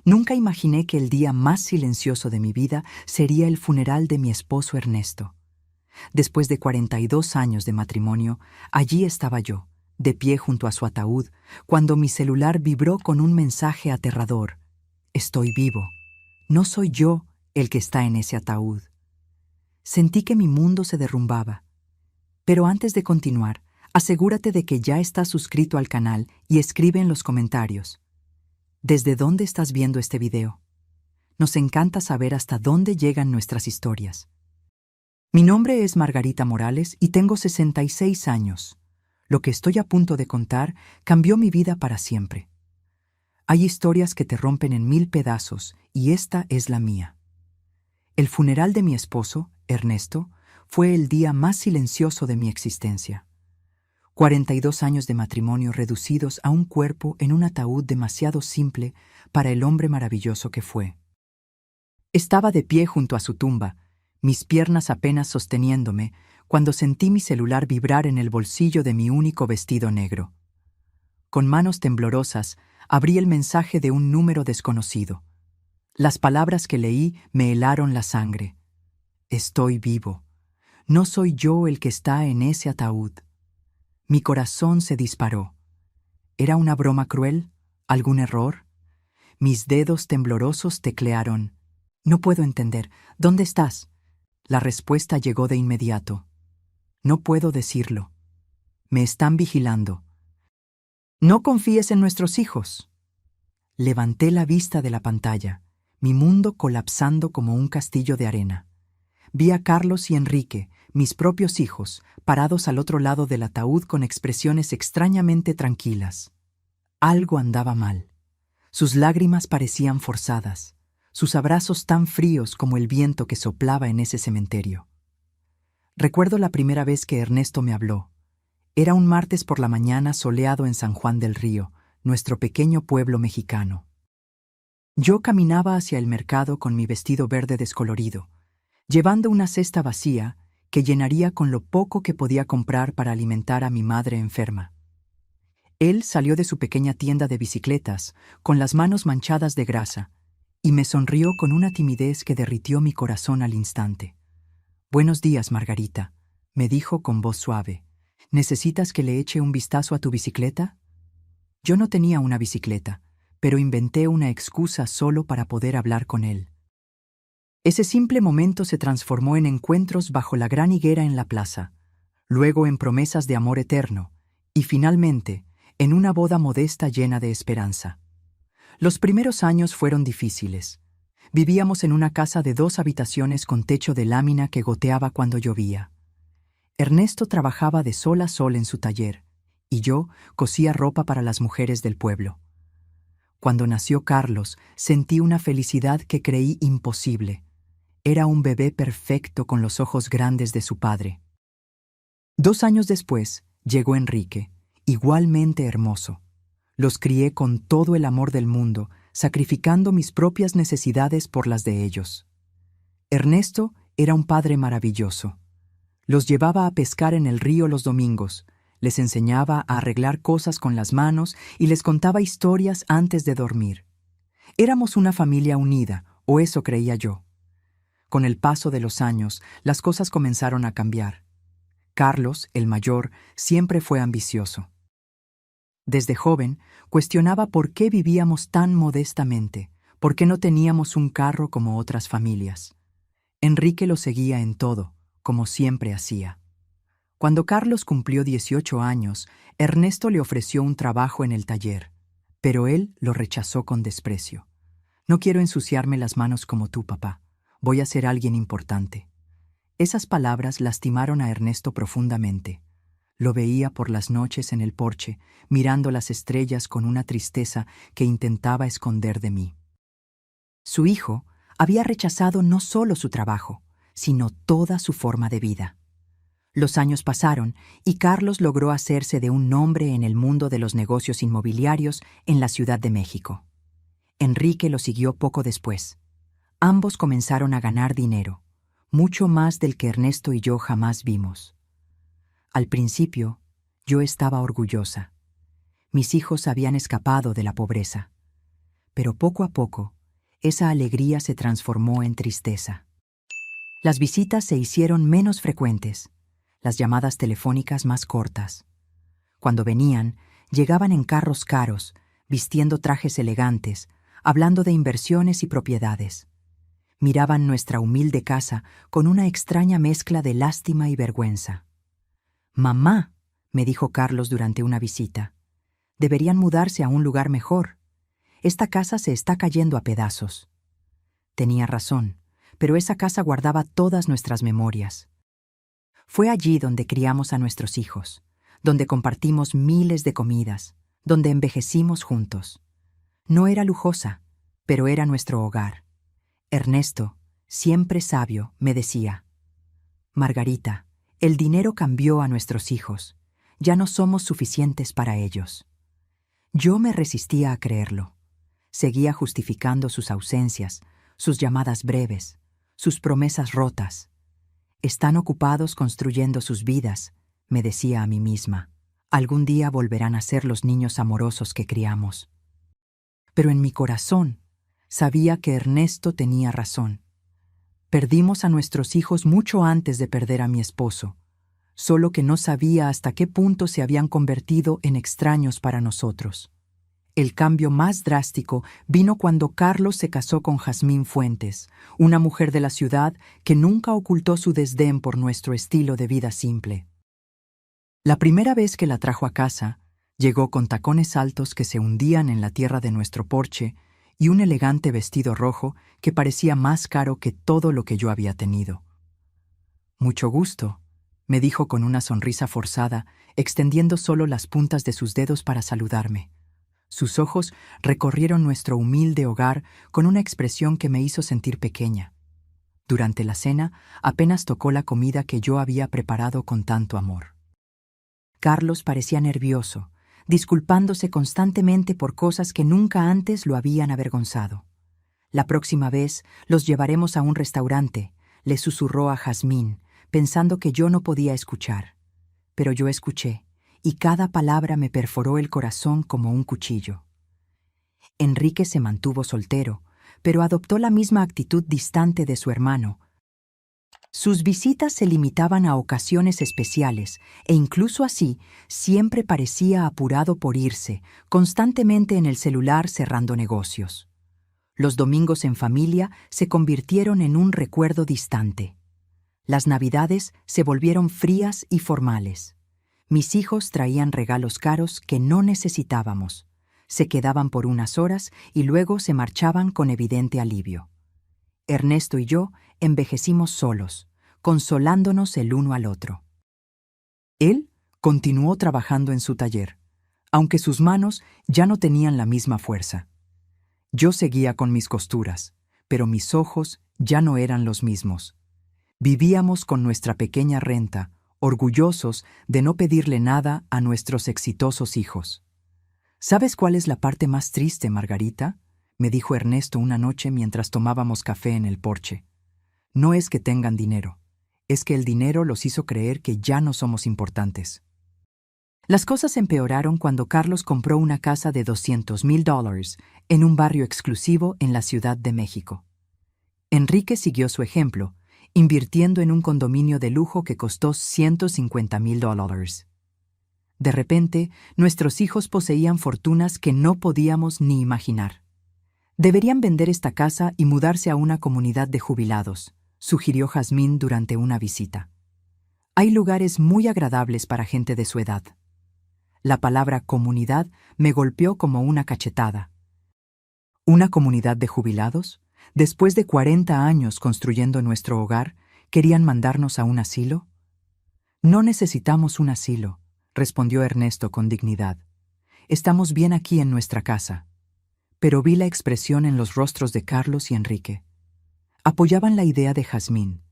Nunca imaginé que el día más silencioso de mi vida sería el funeral de mi esposo Ernesto. Después de 42 años de matrimonio, allí estaba yo, de pie junto a su ataúd, cuando mi celular vibró con un mensaje aterrador. Estoy vivo. No soy yo el que está en ese ataúd. Sentí que mi mundo se derrumbaba. Pero antes de continuar, asegúrate de que ya estás suscrito al canal y escribe en los comentarios. ¿Desde dónde estás viendo este video? Nos encanta saber hasta dónde llegan nuestras historias. Mi nombre es Margarita Morales y tengo 66 años. Lo que estoy a punto de contar cambió mi vida para siempre. Hay historias que te rompen en 1000 pedazos y esta es la mía. El funeral de mi esposo, Ernesto, fue el día más silencioso de mi existencia. 42 años de matrimonio reducidos a un cuerpo en un ataúd demasiado simple para el hombre maravilloso que fue. Estaba de pie junto a su tumba, mis piernas apenas sosteniéndome, cuando sentí mi celular vibrar en el bolsillo de mi único vestido negro. Con manos temblorosas, abrí el mensaje de un número desconocido. Las palabras que leí me helaron la sangre. Estoy vivo. No soy yo el que está en ese ataúd. Mi corazón se disparó. ¿Era una broma cruel? ¿Algún error? Mis dedos temblorosos teclearon. No puedo entender. ¿Dónde estás? La respuesta llegó de inmediato. No puedo decirlo. Me están vigilando. No confíes en nuestros hijos. Levanté la vista de la pantalla, mi mundo colapsando como un castillo de arena. Vi a Carlos y Enrique, mis propios hijos, parados al otro lado del ataúd con expresiones extrañamente tranquilas. Algo andaba mal. Sus lágrimas parecían forzadas, sus abrazos tan fríos como el viento que soplaba en ese cementerio. Recuerdo la primera vez que Ernesto me habló. Era un martes por la mañana soleado en San Juan del Río, nuestro pequeño pueblo mexicano. Yo caminaba hacia el mercado con mi vestido verde descolorido, llevando una cesta vacía que llenaría con lo poco que podía comprar para alimentar a mi madre enferma. Él salió de su pequeña tienda de bicicletas, con las manos manchadas de grasa, y me sonrió con una timidez que derritió mi corazón al instante. «Buenos días, Margarita», me dijo con voz suave. «¿Necesitas que le eche un vistazo a tu bicicleta?» Yo no tenía una bicicleta, pero inventé una excusa solo para poder hablar con él. Ese simple momento se transformó en encuentros bajo la gran higuera en la plaza, luego en promesas de amor eterno, y finalmente en una boda modesta llena de esperanza. Los primeros años fueron difíciles. Vivíamos en una casa de 2 habitaciones con techo de lámina que goteaba cuando llovía. Ernesto trabajaba de sol a sol en su taller, y yo cosía ropa para las mujeres del pueblo. Cuando nació Carlos, sentí una felicidad que creí imposible. Era un bebé perfecto con los ojos grandes de su padre. 2 años después, llegó Enrique, igualmente hermoso. Los crié con todo el amor del mundo, sacrificando mis propias necesidades por las de ellos. Ernesto era un padre maravilloso. Los llevaba a pescar en el río los domingos, les enseñaba a arreglar cosas con las manos y les contaba historias antes de dormir. Éramos una familia unida, o eso creía yo. Con el paso de los años, las cosas comenzaron a cambiar. Carlos, el mayor, siempre fue ambicioso. Desde joven, cuestionaba por qué vivíamos tan modestamente, por qué no teníamos un carro como otras familias. Enrique lo seguía en todo, como siempre hacía. Cuando Carlos cumplió 18 años, Ernesto le ofreció un trabajo en el taller, pero él lo rechazó con desprecio. «No quiero ensuciarme las manos como tú, papá. Voy a ser alguien importante». Esas palabras lastimaron a Ernesto profundamente. Lo veía por las noches en el porche, mirando las estrellas con una tristeza que intentaba esconder de mí. Su hijo había rechazado no solo su trabajo, sino toda su forma de vida. Los años pasaron y Carlos logró hacerse de un nombre en el mundo de los negocios inmobiliarios en la Ciudad de México. Enrique lo siguió poco después. Ambos comenzaron a ganar dinero, mucho más del que Ernesto y yo jamás vimos. Al principio, yo estaba orgullosa. Mis hijos habían escapado de la pobreza. Pero poco a poco, esa alegría se transformó en tristeza. Las visitas se hicieron menos frecuentes, las llamadas telefónicas más cortas. Cuando venían, llegaban en carros caros, vistiendo trajes elegantes, hablando de inversiones y propiedades. Miraban nuestra humilde casa con una extraña mezcla de lástima y vergüenza. «Mamá», me dijo Carlos durante una visita, «deberían mudarse a un lugar mejor. Esta casa se está cayendo a pedazos». Tenía razón, pero esa casa guardaba todas nuestras memorias. Fue allí donde criamos a nuestros hijos, donde compartimos miles de comidas, donde envejecimos juntos. No era lujosa, pero era nuestro hogar. Ernesto, siempre sabio, me decía: «Margarita, el dinero cambió a nuestros hijos. Ya no somos suficientes para ellos». Yo me resistía a creerlo. Seguía justificando sus ausencias, sus llamadas breves, sus promesas rotas. «Están ocupados construyendo sus vidas», me decía a mí misma. «Algún día volverán a ser los niños amorosos que criamos». Pero en mi corazón sabía que Ernesto tenía razón. Perdimos a nuestros hijos mucho antes de perder a mi esposo, solo que no sabía hasta qué punto se habían convertido en extraños para nosotros. El cambio más drástico vino cuando Carlos se casó con Jazmín Fuentes, una mujer de la ciudad que nunca ocultó su desdén por nuestro estilo de vida simple. La primera vez que la trajo a casa, llegó con tacones altos que se hundían en la tierra de nuestro porche y un elegante vestido rojo que parecía más caro que todo lo que yo había tenido. «Mucho gusto», me dijo con una sonrisa forzada, extendiendo solo las puntas de sus dedos para saludarme. Sus ojos recorrieron nuestro humilde hogar con una expresión que me hizo sentir pequeña. Durante la cena, apenas tocó la comida que yo había preparado con tanto amor. Carlos parecía nervioso, disculpándose constantemente por cosas que nunca antes lo habían avergonzado. «La próxima vez los llevaremos a un restaurante», le susurró a Jazmín, pensando que yo no podía escuchar. Pero yo escuché, y cada palabra me perforó el corazón como un cuchillo. Enrique se mantuvo soltero, pero adoptó la misma actitud distante de su hermano. Sus visitas se limitaban a ocasiones especiales, e incluso así, siempre parecía apurado por irse, constantemente en el celular cerrando negocios. Los domingos en familia se convirtieron en un recuerdo distante. Las Navidades se volvieron frías y formales. Mis hijos traían regalos caros que no necesitábamos. Se quedaban por unas horas y luego se marchaban con evidente alivio. Ernesto y yo envejecimos solos, consolándonos el uno al otro. Él continuó trabajando en su taller, aunque sus manos ya no tenían la misma fuerza. Yo seguía con mis costuras, pero mis ojos ya no eran los mismos. Vivíamos con nuestra pequeña renta, orgullosos de no pedirle nada a nuestros exitosos hijos. ¿Sabes cuál es la parte más triste, Margarita?, me dijo Ernesto una noche mientras tomábamos café en el porche. No es que tengan dinero, es que el dinero los hizo creer que ya no somos importantes. Las cosas empeoraron cuando Carlos compró una casa de $200,000 en un barrio exclusivo en la Ciudad de México. Enrique siguió su ejemplo, invirtiendo en un condominio de lujo que costó $150,000. De repente, nuestros hijos poseían fortunas que no podíamos ni imaginar. «Deberían vender esta casa y mudarse a una comunidad de jubilados», sugirió Jazmín durante una visita. «Hay lugares muy agradables para gente de su edad». La palabra comunidad me golpeó como una cachetada. ¿Una comunidad de jubilados? Después de 40 años construyendo nuestro hogar, ¿querían mandarnos a un asilo? «No necesitamos un asilo», respondió Ernesto con dignidad. «Estamos bien aquí en nuestra casa». Pero vi la expresión en los rostros de Carlos y Enrique. Apoyaban la idea de Jazmín.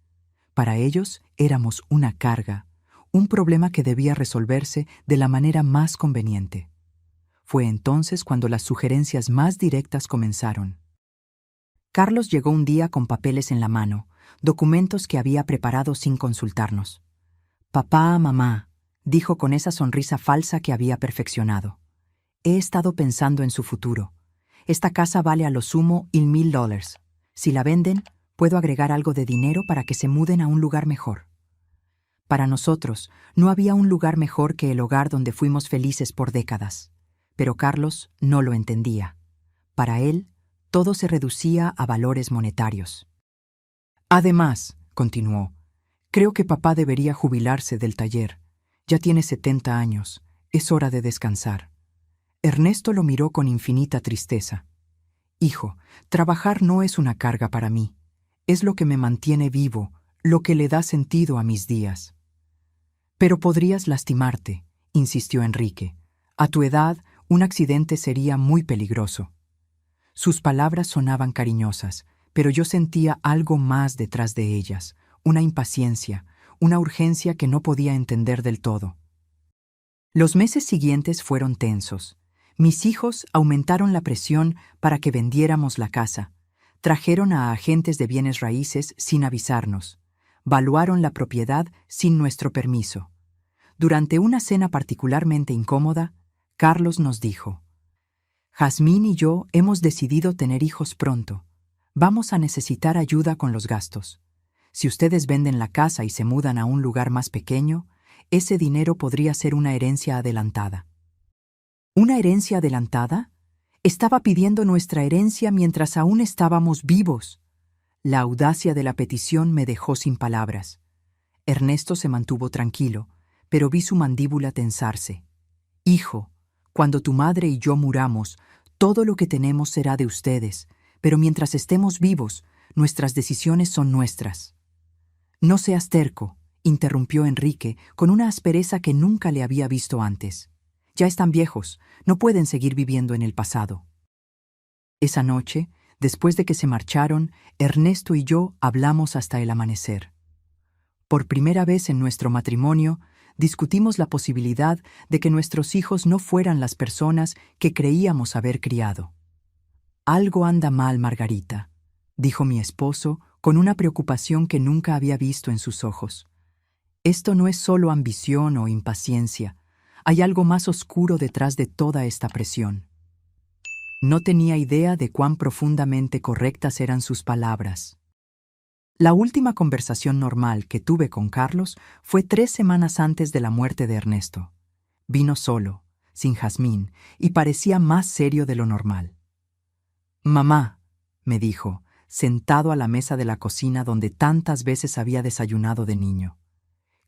Para ellos éramos una carga, un problema que debía resolverse de la manera más conveniente. Fue entonces cuando las sugerencias más directas comenzaron. Carlos llegó un día con papeles en la mano, documentos que había preparado sin consultarnos. «Papá, mamá», dijo con esa sonrisa falsa que había perfeccionado. «He estado pensando en su futuro. Esta casa vale a lo sumo $1,000. Si la venden, puedo agregar algo de dinero para que se muden a un lugar mejor. Para nosotros, no había un lugar mejor que el hogar donde fuimos felices por décadas. Pero Carlos no lo entendía. Para él, todo se reducía a valores monetarios. Además, continuó, creo que papá debería jubilarse del taller. Ya tiene 70 años. Es hora de descansar. Ernesto lo miró con infinita tristeza. Hijo, trabajar no es una carga para mí. Es lo que me mantiene vivo, lo que le da sentido a mis días. Pero podrías lastimarte, insistió Enrique. A tu edad, un accidente sería muy peligroso. Sus palabras sonaban cariñosas, pero yo sentía algo más detrás de ellas, una impaciencia, una urgencia que no podía entender del todo. Los meses siguientes fueron tensos. Mis hijos aumentaron la presión para que vendiéramos la casa. Trajeron a agentes de bienes raíces sin avisarnos. Valuaron la propiedad sin nuestro permiso. Durante una cena particularmente incómoda, Carlos nos dijo: Jazmín y yo hemos decidido tener hijos pronto. Vamos a necesitar ayuda con los gastos. Si ustedes venden la casa y se mudan a un lugar más pequeño, ese dinero podría ser una herencia adelantada. ¿Una herencia adelantada? Estaba pidiendo nuestra herencia mientras aún estábamos vivos. La audacia de la petición me dejó sin palabras. Ernesto se mantuvo tranquilo, pero vi su mandíbula tensarse. Hijo, cuando tu madre y yo muramos, todo lo que tenemos será de ustedes, pero mientras estemos vivos, nuestras decisiones son nuestras. No seas terco, interrumpió Enrique con una aspereza que nunca le había visto antes. Ya están viejos, no pueden seguir viviendo en el pasado. Esa noche, después de que se marcharon, Ernesto y yo hablamos hasta el amanecer. Por primera vez en nuestro matrimonio, discutimos la posibilidad de que nuestros hijos no fueran las personas que creíamos haber criado. Algo anda mal, Margarita, dijo mi esposo con una preocupación que nunca había visto en sus ojos. Esto no es solo ambición o impaciencia. Hay algo más oscuro detrás de toda esta presión. No tenía idea de cuán profundamente correctas eran sus palabras. La última conversación normal que tuve con Carlos fue 3 semanas antes de la muerte de Ernesto. Vino solo, sin Jazmín, y parecía más serio de lo normal. «Mamá», me dijo, sentado a la mesa de la cocina donde tantas veces había desayunado de niño,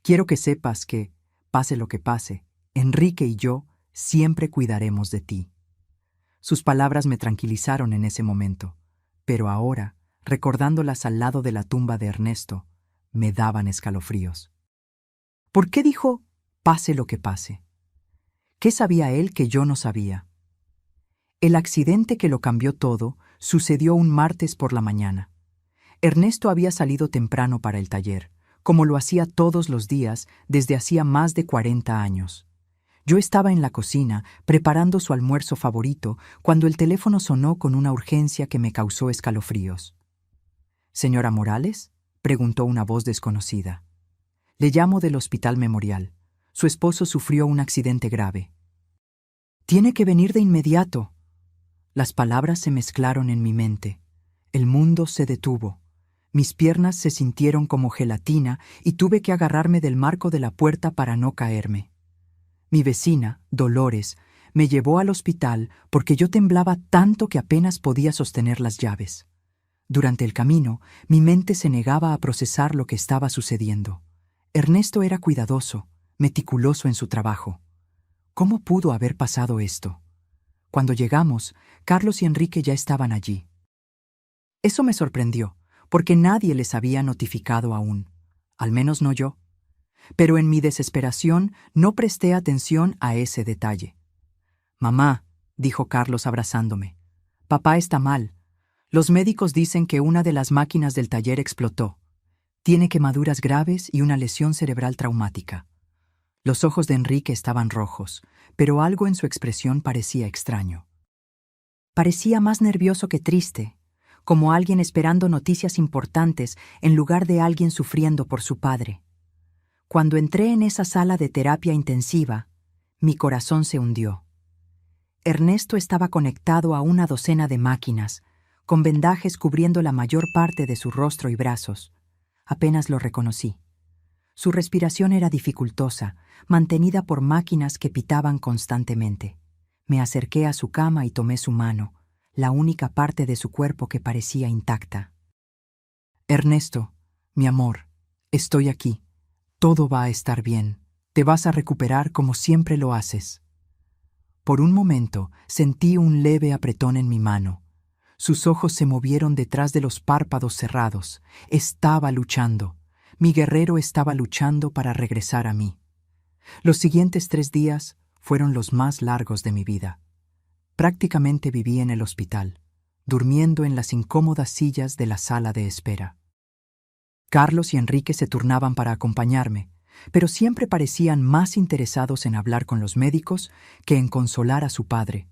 «quiero que sepas que, pase lo que pase, Enrique y yo siempre cuidaremos de ti». Sus palabras me tranquilizaron en ese momento, pero ahora, recordándolas al lado de la tumba de Ernesto, me daban escalofríos. ¿Por qué dijo «pase lo que pase»? ¿Qué sabía él que yo no sabía? El accidente que lo cambió todo sucedió un martes por la mañana. Ernesto había salido temprano para el taller, como lo hacía todos los días desde hacía más de 40 años. Yo estaba en la cocina, preparando su almuerzo favorito, cuando el teléfono sonó con una urgencia que me causó escalofríos. «¿Señora Morales?», preguntó una voz desconocida. «Le llamo del Hospital Memorial. Su esposo sufrió un accidente grave». «Tiene que venir de inmediato». Las palabras se mezclaron en mi mente. El mundo se detuvo. Mis piernas se sintieron como gelatina y tuve que agarrarme del marco de la puerta para no caerme. Mi vecina, Dolores, me llevó al hospital porque yo temblaba tanto que apenas podía sostener las llaves. Durante el camino, mi mente se negaba a procesar lo que estaba sucediendo. Ernesto era cuidadoso, meticuloso en su trabajo. ¿Cómo pudo haber pasado esto? Cuando llegamos, Carlos y Enrique ya estaban allí. Eso me sorprendió, porque nadie les había notificado aún, al menos no yo. Pero en mi desesperación no presté atención a ese detalle. «Mamá», dijo Carlos abrazándome, «papá está mal. Los médicos dicen que una de las máquinas del taller explotó. Tiene quemaduras graves y una lesión cerebral traumática». Los ojos de Enrique estaban rojos, pero algo en su expresión parecía extraño. Parecía más nervioso que triste, como alguien esperando noticias importantes en lugar de alguien sufriendo por su padre. Cuando entré en esa sala de terapia intensiva, mi corazón se hundió. Ernesto estaba conectado a una docena de máquinas, con vendajes cubriendo la mayor parte de su rostro y brazos. Apenas lo reconocí. Su respiración era dificultosa, mantenida por máquinas que pitaban constantemente. Me acerqué a su cama y tomé su mano, la única parte de su cuerpo que parecía intacta. Ernesto, mi amor, estoy aquí. Todo va a estar bien. Te vas a recuperar como siempre lo haces. Por un momento sentí un leve apretón en mi mano. Sus ojos se movieron detrás de los párpados cerrados. Estaba luchando. Mi guerrero estaba luchando para regresar a mí. Los siguientes 3 días fueron los más largos de mi vida. Prácticamente viví en el hospital, durmiendo en las incómodas sillas de la sala de espera. Carlos y Enrique se turnaban para acompañarme, pero siempre parecían más interesados en hablar con los médicos que en consolar a su padre.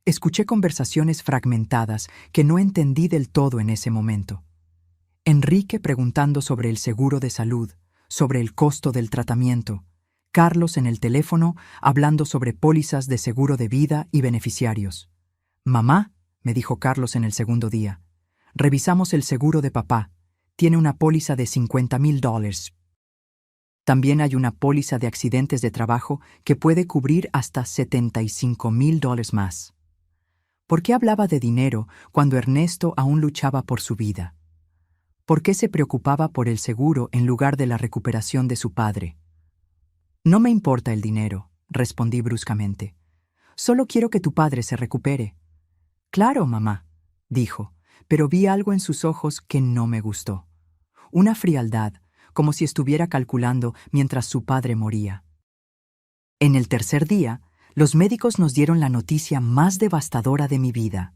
Escuché conversaciones fragmentadas que no entendí del todo en ese momento. Enrique preguntando sobre el seguro de salud, sobre el costo del tratamiento. Carlos en el teléfono hablando sobre pólizas de seguro de vida y beneficiarios. «Mamá», me dijo Carlos en el segundo día, «revisamos el seguro de papá. Tiene una póliza de $50,000. También hay una póliza de accidentes de trabajo que puede cubrir hasta $75,000 más». ¿Por qué hablaba de dinero cuando Ernesto aún luchaba por su vida? ¿Por qué se preocupaba por el seguro en lugar de la recuperación de su padre? «No me importa el dinero», respondí bruscamente. «Solo quiero que tu padre se recupere». «Claro, mamá», dijo, pero vi algo en sus ojos que no me gustó. Una frialdad, como si estuviera calculando mientras su padre moría. En el tercer día, los médicos nos dieron la noticia más devastadora de mi vida.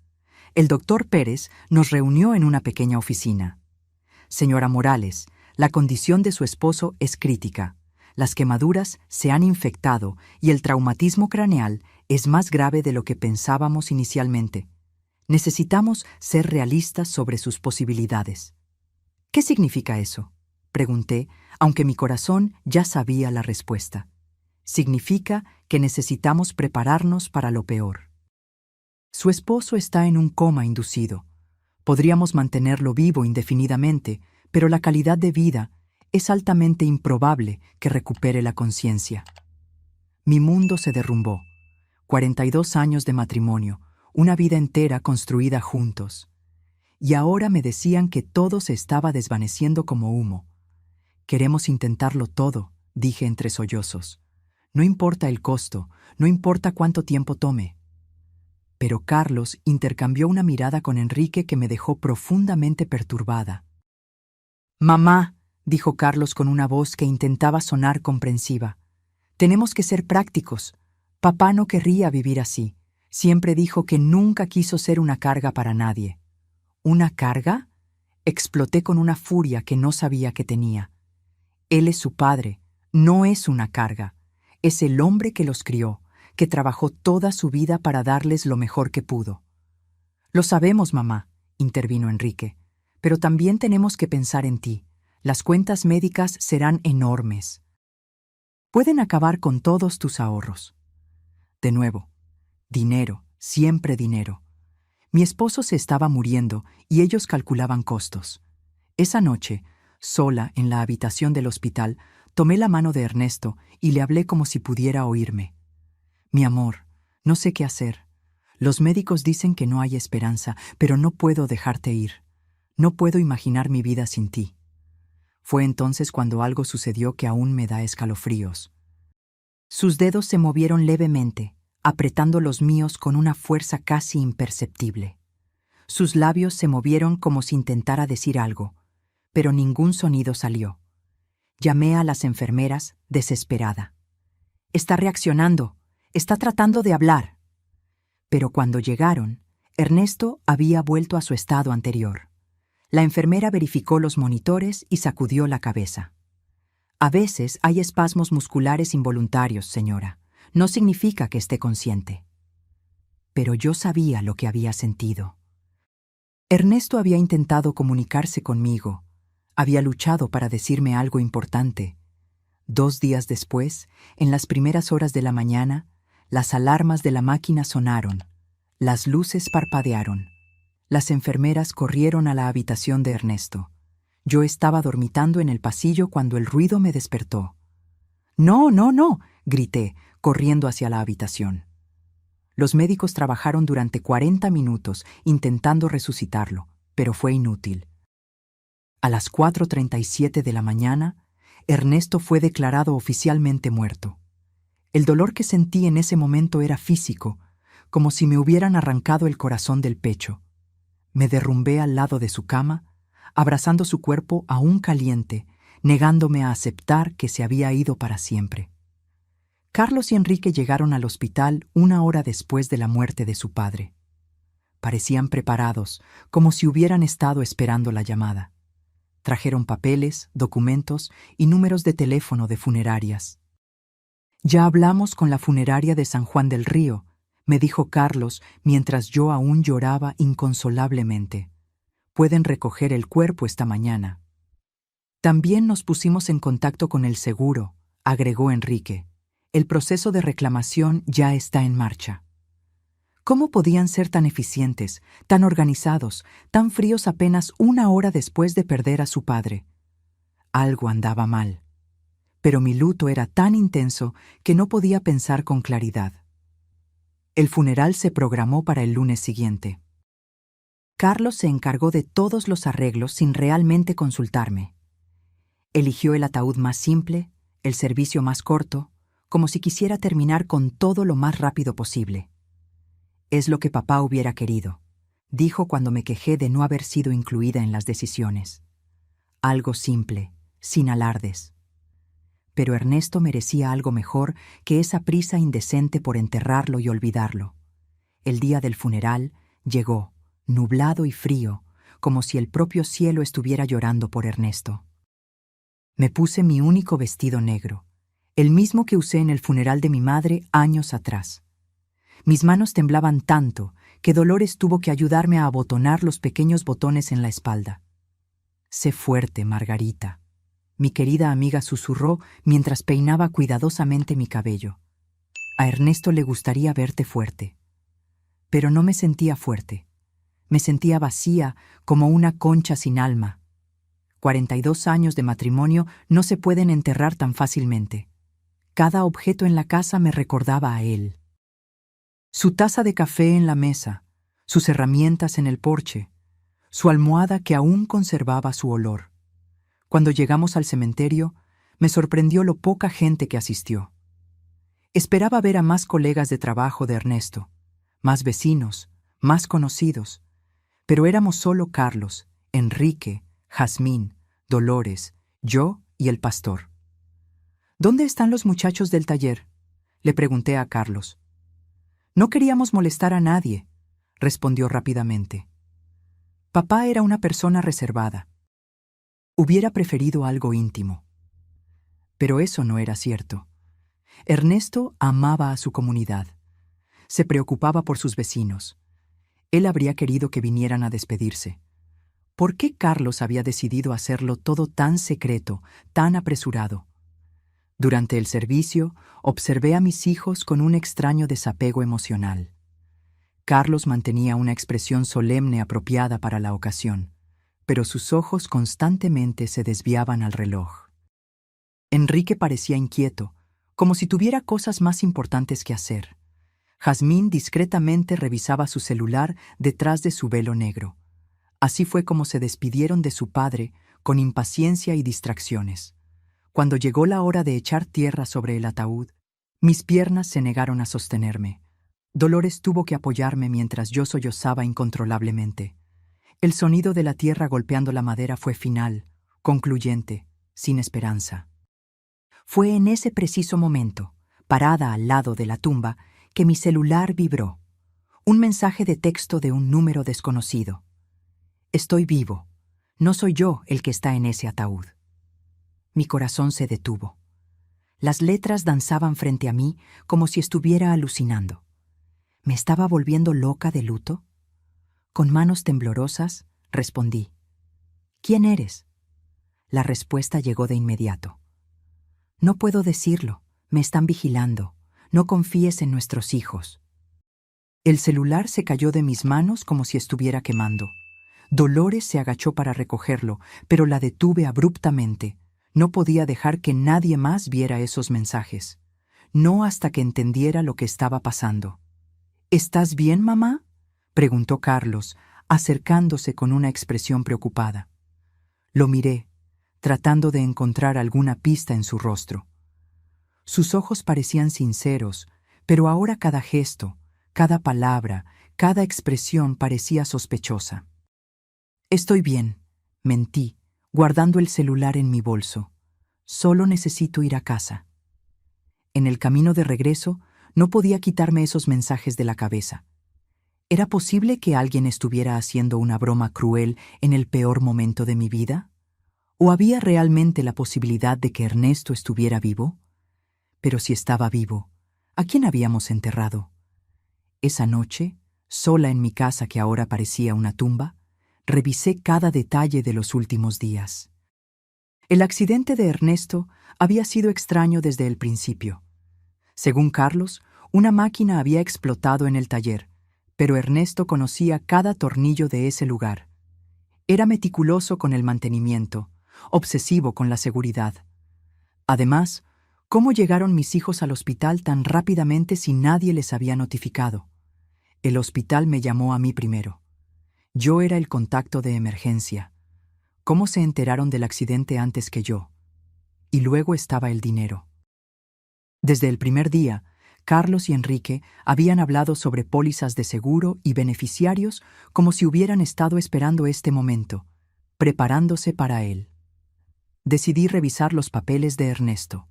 El doctor Pérez nos reunió en una pequeña oficina. «Señora Morales, la condición de su esposo es crítica. Las quemaduras se han infectado y el traumatismo craneal es más grave de lo que pensábamos inicialmente. Necesitamos ser realistas sobre sus posibilidades». «¿Qué significa eso?», pregunté, aunque mi corazón ya sabía la respuesta. «Significa que necesitamos prepararnos para lo peor. Su esposo está en un coma inducido. Podríamos mantenerlo vivo indefinidamente, pero la calidad de vida es altamente improbable que recupere la conciencia». Mi mundo se derrumbó. 42 años de matrimonio, una vida entera construida juntos. Y ahora me decían que todo se estaba desvaneciendo como humo. «Queremos intentarlo todo», dije entre sollozos. «No importa el costo, no importa cuánto tiempo tome». Pero Carlos intercambió una mirada con Enrique que me dejó profundamente perturbada. «Mamá», dijo Carlos con una voz que intentaba sonar comprensiva, «tenemos que ser prácticos. Papá no querría vivir así. Siempre dijo que nunca quiso ser una carga para nadie». «¿Una carga?», exploté con una furia que no sabía que tenía. Él es su padre, no es una carga. Es el hombre que los crió, que trabajó toda su vida para darles lo mejor que pudo. «Lo sabemos, mamá», intervino Enrique, «pero también tenemos que pensar en ti. Las cuentas médicas serán enormes. Pueden acabar con todos tus ahorros». De nuevo, dinero, siempre dinero. Mi esposo se estaba muriendo y ellos calculaban costos. Esa noche, sola en la habitación del hospital, tomé la mano de Ernesto y le hablé como si pudiera oírme. «Mi amor, no sé qué hacer. Los médicos dicen que no hay esperanza, pero no puedo dejarte ir. No puedo imaginar mi vida sin ti». Fue entonces cuando algo sucedió que aún me da escalofríos. Sus dedos se movieron levemente, apretando los míos con una fuerza casi imperceptible. Sus labios se movieron como si intentara decir algo, pero ningún sonido salió. Llamé a las enfermeras, desesperada. «Está reaccionando, está tratando de hablar». Pero cuando llegaron, Ernesto había vuelto a su estado anterior. La enfermera verificó los monitores y sacudió la cabeza. «A veces hay espasmos musculares involuntarios, señora. No significa que esté consciente». Pero yo sabía lo que había sentido. Ernesto había intentado comunicarse conmigo. Había luchado para decirme algo importante. 2 días después, en las primeras horas de la mañana, Las alarmas de la máquina sonaron. Las luces parpadearon. Las enfermeras corrieron a la habitación de Ernesto. Yo estaba dormitando en el pasillo cuando el ruido me despertó. «¡No, no, no!», grité, corriendo hacia la habitación. Los médicos trabajaron durante 40 minutos intentando resucitarlo, pero fue inútil. A las 4:37 de la mañana, Ernesto fue declarado oficialmente muerto. El dolor que sentí en ese momento era físico, como si me hubieran arrancado el corazón del pecho. Me derrumbé al lado de su cama, abrazando su cuerpo aún caliente, negándome a aceptar que se había ido para siempre. Carlos y Enrique llegaron al hospital 1 hora después de la muerte de su padre. Parecían preparados, como si hubieran estado esperando la llamada. Trajeron papeles, documentos y números de teléfono de funerarias. «Ya hablamos con la funeraria de San Juan del Río», me dijo Carlos mientras yo aún lloraba inconsolablemente. «Pueden recoger el cuerpo esta mañana». «También nos pusimos en contacto con el seguro», agregó Enrique. «El proceso de reclamación ya está en marcha». ¿Cómo podían ser tan eficientes, tan organizados, tan fríos apenas 1 hora después de perder a su padre? Algo andaba mal. Pero mi luto era tan intenso que no podía pensar con claridad. El funeral se programó para el lunes siguiente. Carlos se encargó de todos los arreglos sin realmente consultarme. Eligió el ataúd más simple, el servicio más corto, como si quisiera terminar con todo lo más rápido posible. «Es lo que papá hubiera querido», dijo cuando me quejé de no haber sido incluida en las decisiones. Algo simple, sin alardes. Pero Ernesto merecía algo mejor que esa prisa indecente por enterrarlo y olvidarlo. El día del funeral llegó, nublado y frío, como si el propio cielo estuviera llorando por Ernesto. Me puse mi único vestido negro, el mismo que usé en el funeral de mi madre años atrás. Mis manos temblaban tanto que Dolores tuvo que ayudarme a abotonar los pequeños botones en la espalda. «Sé fuerte, Margarita», mi querida amiga susurró mientras peinaba cuidadosamente mi cabello. «A Ernesto le gustaría verte fuerte». Pero no me sentía fuerte. Me sentía vacía, como una concha sin alma. 42 años de matrimonio no se pueden enterrar tan fácilmente. Cada objeto en la casa me recordaba a él. Su taza de café en la mesa, sus herramientas en el porche, su almohada que aún conservaba su olor. Cuando llegamos al cementerio, me sorprendió lo poca gente que asistió. Esperaba ver a más colegas de trabajo de Ernesto, más vecinos, más conocidos, pero éramos solo Carlos, Enrique, Jazmín, Dolores, yo y el pastor. «¿Dónde están los muchachos del taller?», le pregunté a Carlos. «No queríamos molestar a nadie», respondió rápidamente. Papá era una persona reservada. Hubiera preferido algo íntimo. Pero eso no era cierto. Ernesto amaba a su comunidad. Se preocupaba por sus vecinos. Él habría querido que vinieran a despedirse. ¿Por qué Carlos había decidido hacerlo todo tan secreto, tan apresurado? Durante el servicio, observé a mis hijos con un extraño desapego emocional. Carlos mantenía una expresión solemne apropiada para la ocasión, pero sus ojos constantemente se desviaban al reloj. Enrique parecía inquieto, como si tuviera cosas más importantes que hacer. Jazmín discretamente revisaba su celular detrás de su velo negro. Así fue como se despidieron de su padre, con impaciencia y distracciones. Cuando llegó la hora de echar tierra sobre el ataúd, mis piernas se negaron a sostenerme. Dolores tuvo que apoyarme mientras yo sollozaba incontrolablemente. El sonido de la tierra golpeando la madera fue final, concluyente, sin esperanza. Fue en ese preciso momento, parada al lado de la tumba, que mi celular vibró. Un mensaje de texto de un número desconocido. «Estoy vivo. No soy yo el que está en ese ataúd». Mi corazón se detuvo. Las letras danzaban frente a mí como si estuviera alucinando. ¿Me estaba volviendo loca de luto? Con manos temblorosas, respondí. «¿Quién eres?». La respuesta llegó de inmediato. «No puedo decirlo. Me están vigilando. no confíes en nuestros hijos. El celular se cayó de mis manos como si estuviera quemando. Dolores se agachó para recogerlo, pero la detuve abruptamente. No podía dejar que nadie más viera esos mensajes. No hasta que entendiera lo que estaba pasando. ¿Estás bien, mamá?, preguntó Carlos, acercándose con una expresión preocupada. Lo miré, tratando de encontrar alguna pista en su rostro. Sus ojos parecían sinceros, pero ahora cada gesto, cada palabra, cada expresión parecía sospechosa. Estoy bien, mentí, guardando el celular en mi bolso. Solo necesito ir a casa. En el camino de regreso, no podía quitarme esos mensajes de la cabeza. ¿Era posible que alguien estuviera haciendo una broma cruel en el peor momento de mi vida? ¿O había realmente la posibilidad de que Ernesto estuviera vivo? Pero si estaba vivo, ¿a quién habíamos enterrado? Esa noche, sola en mi casa que ahora parecía una tumba, revisé cada detalle de los últimos días. El accidente de Ernesto había sido extraño desde el principio. Según Carlos, una máquina había explotado en el taller, pero Ernesto conocía cada tornillo de ese lugar. Era meticuloso con el mantenimiento, obsesivo con la seguridad. Además, ¿cómo llegaron mis hijos al hospital tan rápidamente si nadie les había notificado? El hospital me llamó a mí primero. Yo era el contacto de emergencia. ¿Cómo se enteraron del accidente antes que yo? Y luego estaba el dinero. Desde el primer día, Carlos y Enrique habían hablado sobre pólizas de seguro y beneficiarios como si hubieran estado esperando este momento, preparándose para él. Decidí revisar los papeles de Ernesto.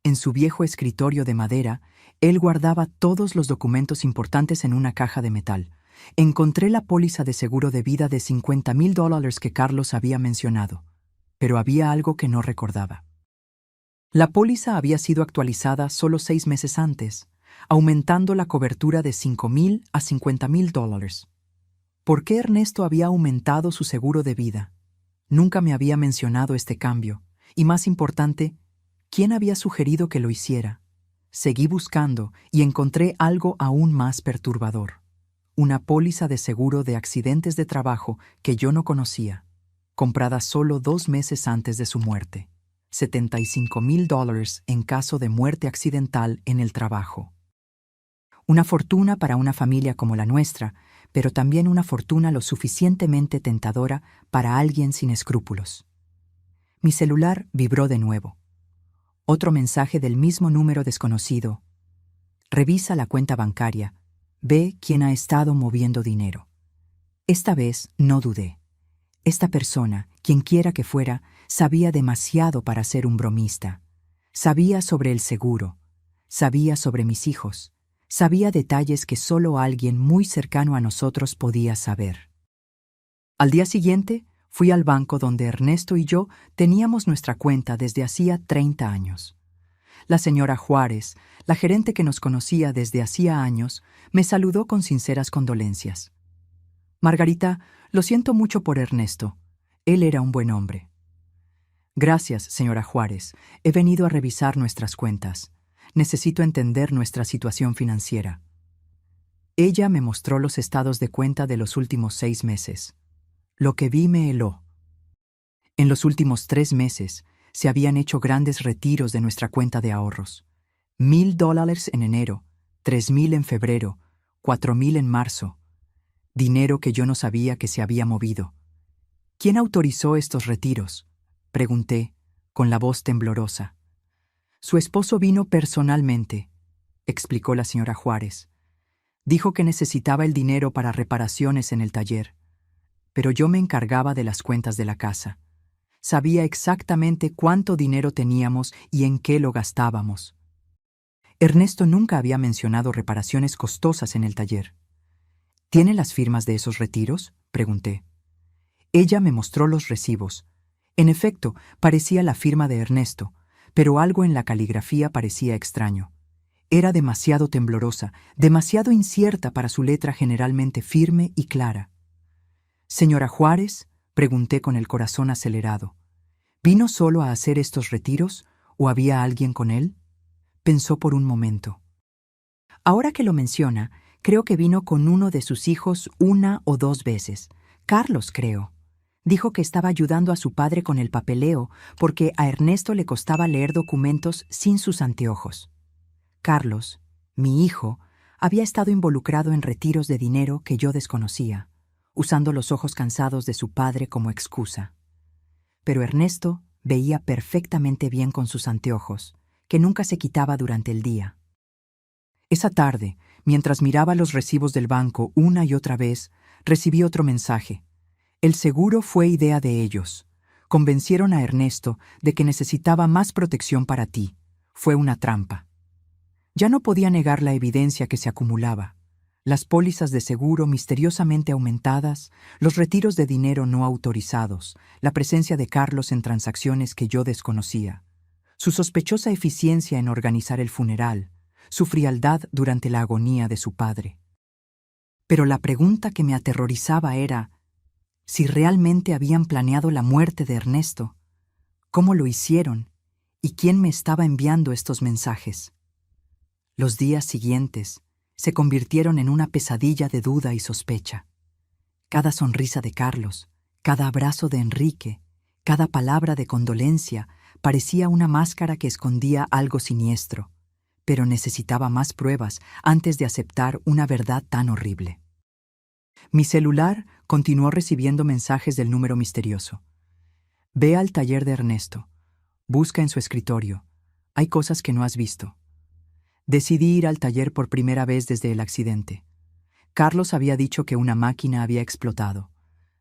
En su viejo escritorio de madera, él guardaba todos los documentos importantes en una caja de metal. Encontré la póliza de seguro de vida de $50,000 que Carlos había mencionado, pero había algo que no recordaba. La póliza había sido actualizada solo 6 meses antes, aumentando la cobertura de $5,000 a $50,000. ¿Por qué Ernesto había aumentado su seguro de vida? Nunca me había mencionado este cambio, y más importante, ¿quién había sugerido que lo hiciera? Seguí buscando y encontré algo aún más perturbador. Una póliza de seguro de accidentes de trabajo que yo no conocía, comprada solo 2 meses antes de su muerte. $75,000 en caso de muerte accidental en el trabajo. Una fortuna para una familia como la nuestra, pero también una fortuna lo suficientemente tentadora para alguien sin escrúpulos. Mi celular vibró de nuevo. Otro mensaje del mismo número desconocido. Revisa la cuenta bancaria. Ve quién ha estado moviendo dinero. Esta vez no dudé. Esta persona, quienquiera que fuera, sabía demasiado para ser un bromista. Sabía sobre el seguro. Sabía sobre mis hijos. Sabía detalles que solo alguien muy cercano a nosotros podía saber. Al día siguiente, fui al banco donde Ernesto y yo teníamos nuestra cuenta desde hacía 30 años. La señora Juárez, la gerente que nos conocía desde hacía años, me saludó con sinceras condolencias. Margarita, lo siento mucho por Ernesto. Él era un buen hombre. Gracias, señora Juárez. He venido a revisar nuestras cuentas. Necesito entender nuestra situación financiera. Ella me mostró los estados de cuenta de los últimos 6 meses. Lo que vi me heló. En los últimos 3 meses se habían hecho grandes retiros de nuestra cuenta de ahorros. $1,000 en enero, $3,000 en febrero, $4,000 en marzo. Dinero que yo no sabía que se había movido. ¿Quién autorizó estos retiros?, pregunté, con la voz temblorosa. Su esposo vino personalmente, explicó la señora Juárez. Dijo que necesitaba el dinero para reparaciones en el taller, pero yo me encargaba de las cuentas de la casa. Sabía exactamente cuánto dinero teníamos y en qué lo gastábamos. Ernesto nunca había mencionado reparaciones costosas en el taller. ¿Tiene las firmas de esos retiros?, pregunté. Ella me mostró los recibos. En efecto, parecía la firma de Ernesto, pero algo en la caligrafía parecía extraño. Era demasiado temblorosa, demasiado incierta para su letra generalmente firme y clara. «Señora Juárez», pregunté con el corazón acelerado, ¿vino solo a hacer estos retiros o había alguien con él? Pensó por un momento. Ahora que lo menciona, creo que vino con uno de sus hijos 1 o 2 veces. Carlos, creo. Dijo que estaba ayudando a su padre con el papeleo porque a Ernesto le costaba leer documentos sin sus anteojos. Carlos, mi hijo, había estado involucrado en retiros de dinero que yo desconocía, usando los ojos cansados de su padre como excusa. Pero Ernesto veía perfectamente bien con sus anteojos, que nunca se quitaba durante el día. Esa tarde, mientras miraba los recibos del banco una y otra vez, recibí otro mensaje. El seguro fue idea de ellos. Convencieron a Ernesto de que necesitaba más protección para ti. Fue una trampa. Ya no podía negar la evidencia que se acumulaba. Las pólizas de seguro misteriosamente aumentadas, los retiros de dinero no autorizados, la presencia de Carlos en transacciones que yo desconocía, su sospechosa eficiencia en organizar el funeral, su frialdad durante la agonía de su padre. Pero la pregunta que me aterrorizaba era si realmente habían planeado la muerte de Ernesto, cómo lo hicieron y quién me estaba enviando estos mensajes. Los días siguientes se convirtieron en una pesadilla de duda y sospecha. Cada sonrisa de Carlos, cada abrazo de Enrique, cada palabra de condolencia parecía una máscara que escondía algo siniestro, pero necesitaba más pruebas antes de aceptar una verdad tan horrible. Mi celular continuó recibiendo mensajes del número misterioso. Ve al taller de Ernesto. Busca en su escritorio. Hay cosas que no has visto. Decidí ir al taller por primera vez desde el accidente. Carlos había dicho que una máquina había explotado,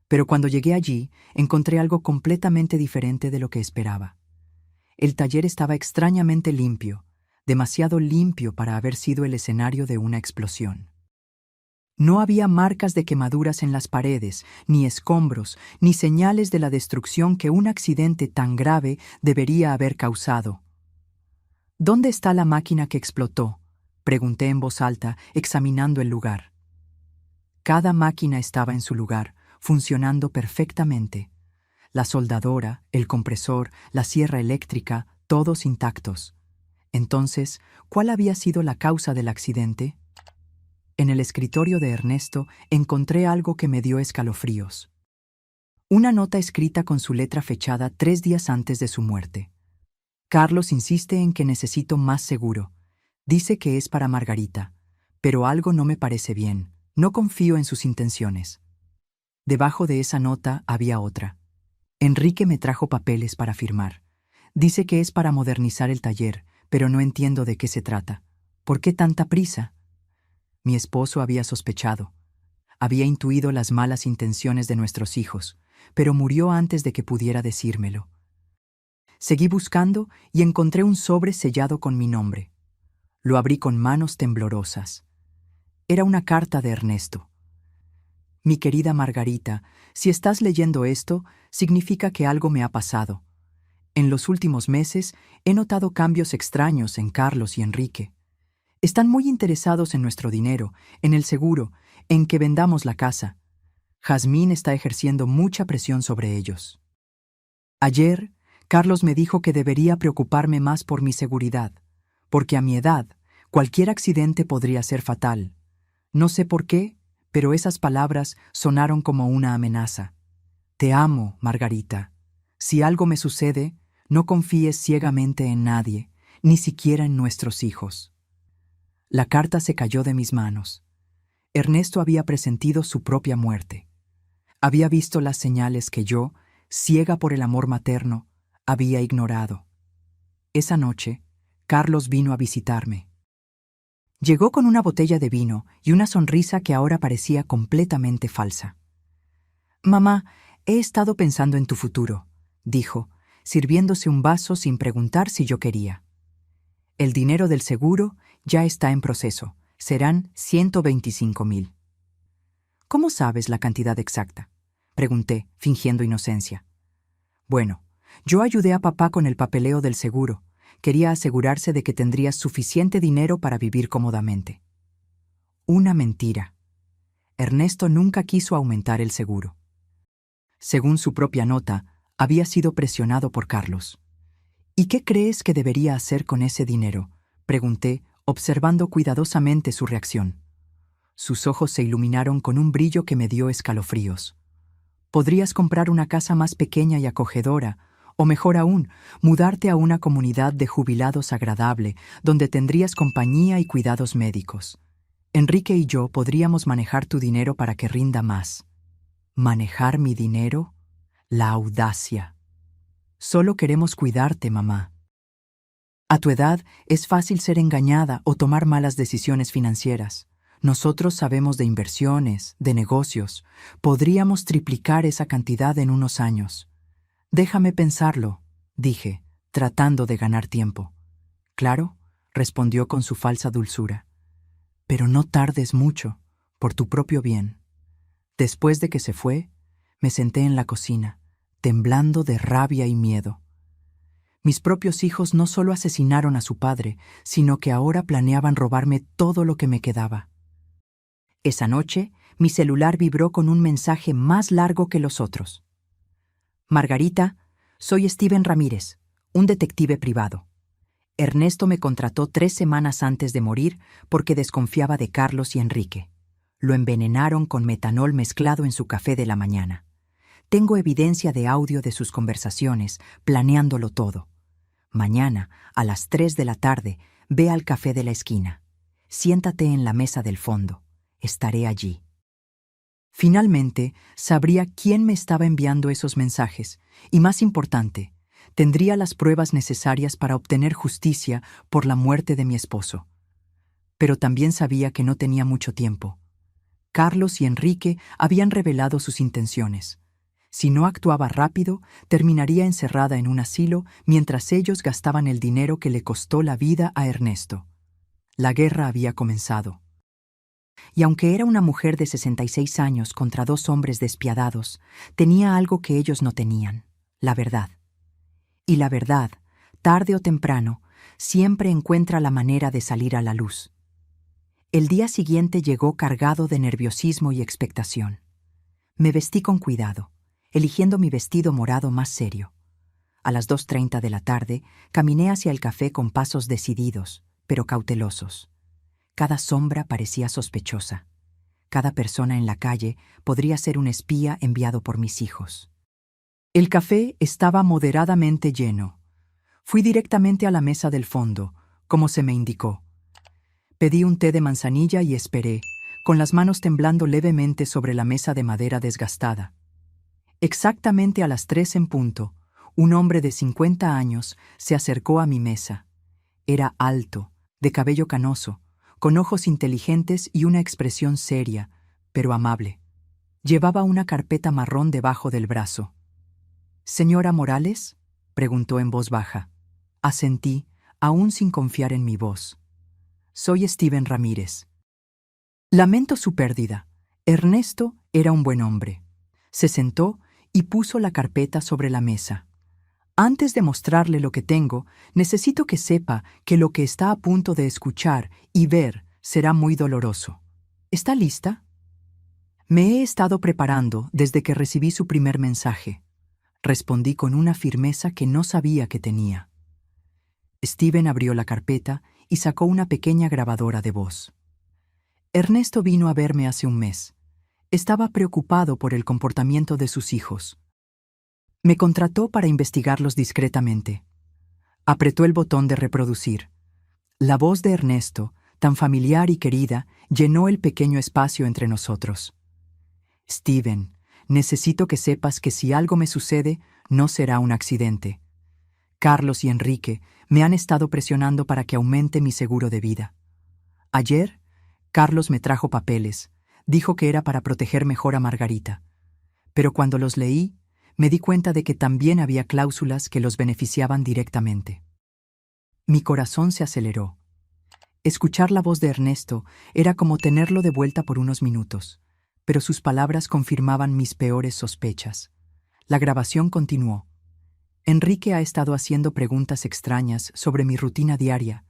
pero cuando llegué allí encontré algo completamente diferente de lo que esperaba. El taller estaba extrañamente limpio, demasiado limpio para haber sido el escenario de una explosión. No había marcas de quemaduras en las paredes, ni escombros, ni señales de la destrucción que un accidente tan grave debería haber causado. ¿Dónde está la máquina que explotó?, pregunté en voz alta, examinando el lugar. Cada máquina estaba en su lugar, funcionando perfectamente. La soldadora, el compresor, la sierra eléctrica, todos intactos. Entonces, ¿cuál había sido la causa del accidente? En el escritorio de Ernesto encontré algo que me dio escalofríos. Una nota escrita con su letra fechada 3 días antes de su muerte. Carlos insiste en que necesito más seguro. Dice que es para Margarita, pero algo no me parece bien. No confío en sus intenciones. Debajo de esa nota había otra. Enrique me trajo papeles para firmar. Dice que es para modernizar el taller, pero no entiendo de qué se trata. ¿Por qué tanta prisa? Mi esposo había sospechado. Había intuido las malas intenciones de nuestros hijos, pero murió antes de que pudiera decírmelo. Seguí buscando y encontré un sobre sellado con mi nombre. Lo abrí con manos temblorosas. Era una carta de Ernesto. Mi querida Margarita, si estás leyendo esto, significa que algo me ha pasado. En los últimos meses he notado cambios extraños en Carlos y Enrique. Están muy interesados en nuestro dinero, en el seguro, en que vendamos la casa. Jazmín está ejerciendo mucha presión sobre ellos. Ayer, Carlos me dijo que debería preocuparme más por mi seguridad, porque a mi edad, cualquier accidente podría ser fatal. No sé por qué, pero esas palabras sonaron como una amenaza. Te amo, Margarita. Si algo me sucede, no confíes ciegamente en nadie, ni siquiera en nuestros hijos. La carta se cayó de mis manos. Ernesto había presentido su propia muerte. Había visto las señales que yo, ciega por el amor materno, había ignorado. Esa noche, Carlos vino a visitarme. Llegó con una botella de vino y una sonrisa que ahora parecía completamente falsa. «Mamá, he estado pensando en tu futuro», dijo, sirviéndose un vaso sin preguntar si yo quería. «El dinero del seguro ya está en proceso. Serán 125,000. «¿Cómo sabes la cantidad exacta?», pregunté, fingiendo inocencia. «Bueno, yo ayudé a papá con el papeleo del seguro. Quería asegurarse de que tendrías suficiente dinero para vivir cómodamente». Una mentira. Ernesto nunca quiso aumentar el seguro. Según su propia nota, había sido presionado por Carlos. «¿Y qué crees que debería hacer con ese dinero?», pregunté, observando cuidadosamente su reacción. Sus ojos se iluminaron con un brillo que me dio escalofríos. Podrías comprar una casa más pequeña y acogedora, o mejor aún, mudarte a una comunidad de jubilados agradable, donde tendrías compañía y cuidados médicos. Enrique y yo podríamos manejar tu dinero para que rinda más. ¿Manejar mi dinero? La audacia. Solo queremos cuidarte, mamá. A tu edad es fácil ser engañada o tomar malas decisiones financieras. Nosotros sabemos de inversiones, de negocios. Podríamos triplicar esa cantidad en unos años. Déjame pensarlo, dije, tratando de ganar tiempo. Claro, respondió con su falsa dulzura. Pero no tardes mucho, por tu propio bien. Después de que se fue, me senté en la cocina, temblando de rabia y miedo. Mis propios hijos no solo asesinaron a su padre, sino que ahora planeaban robarme todo lo que me quedaba. Esa noche, mi celular vibró con un mensaje más largo que los otros. Margarita, soy Steven Ramírez, un detective privado. Ernesto me contrató 3 semanas antes de morir porque desconfiaba de Carlos y Enrique. Lo envenenaron con metanol mezclado en su café de la mañana. Tengo evidencia de audio de sus conversaciones, planeándolo todo. Mañana, a las 3 de la tarde, ve al café de la esquina. Siéntate en la mesa del fondo. Estaré allí. Finalmente, sabría quién me estaba enviando esos mensajes, y más importante, tendría las pruebas necesarias para obtener justicia por la muerte de mi esposo. Pero también sabía que no tenía mucho tiempo. Carlos y Enrique habían revelado sus intenciones. Si no actuaba rápido, terminaría encerrada en un asilo mientras ellos gastaban el dinero que le costó la vida a Ernesto. La guerra había comenzado. Y aunque era una mujer de 66 años contra 2 hombres despiadados, tenía algo que ellos no tenían: la verdad. Y la verdad, tarde o temprano, siempre encuentra la manera de salir a la luz. El día siguiente llegó cargado de nerviosismo y expectación. Me vestí con cuidado, eligiendo mi vestido morado más serio. A las 2:30 de la tarde, caminé hacia el café con pasos decididos, pero cautelosos. Cada sombra parecía sospechosa. Cada persona en la calle podría ser un espía enviado por mis hijos. El café estaba moderadamente lleno. Fui directamente a la mesa del fondo, como se me indicó. Pedí un té de manzanilla y esperé, con las manos temblando levemente sobre la mesa de madera desgastada. Exactamente a las 3 en punto, un hombre de 50 años se acercó a mi mesa. Era alto, de cabello canoso, con ojos inteligentes y una expresión seria, pero amable. Llevaba una carpeta marrón debajo del brazo. «¿Señora Morales?», preguntó en voz baja. Asentí, aún sin confiar en mi voz. «Soy Steven Ramírez». Lamento su pérdida. Ernesto era un buen hombre. Se sentó y puso la carpeta sobre la mesa. Antes de mostrarle lo que tengo, necesito que sepa que lo que está a punto de escuchar y ver será muy doloroso. ¿Está lista? Me he estado preparando desde que recibí su primer mensaje. Respondí con una firmeza que no sabía que tenía. Steven abrió la carpeta y sacó una pequeña grabadora de voz. Ernesto vino a verme hace un mes. Estaba preocupado por el comportamiento de sus hijos. Me contrató para investigarlos discretamente. Apretó el botón de reproducir. La voz de Ernesto, tan familiar y querida, llenó el pequeño espacio entre nosotros. «Steven, necesito que sepas que si algo me sucede, no será un accidente. Carlos y Enrique me han estado presionando para que aumente mi seguro de vida. Ayer, Carlos me trajo papeles. Dijo que era para proteger mejor a Margarita. Pero cuando los leí, me di cuenta de que también había cláusulas que los beneficiaban directamente. Mi corazón se aceleró. Escuchar la voz de Ernesto era como tenerlo de vuelta por unos minutos, pero sus palabras confirmaban mis peores sospechas. La grabación continuó. Enrique ha estado haciendo preguntas extrañas sobre mi rutina diaria: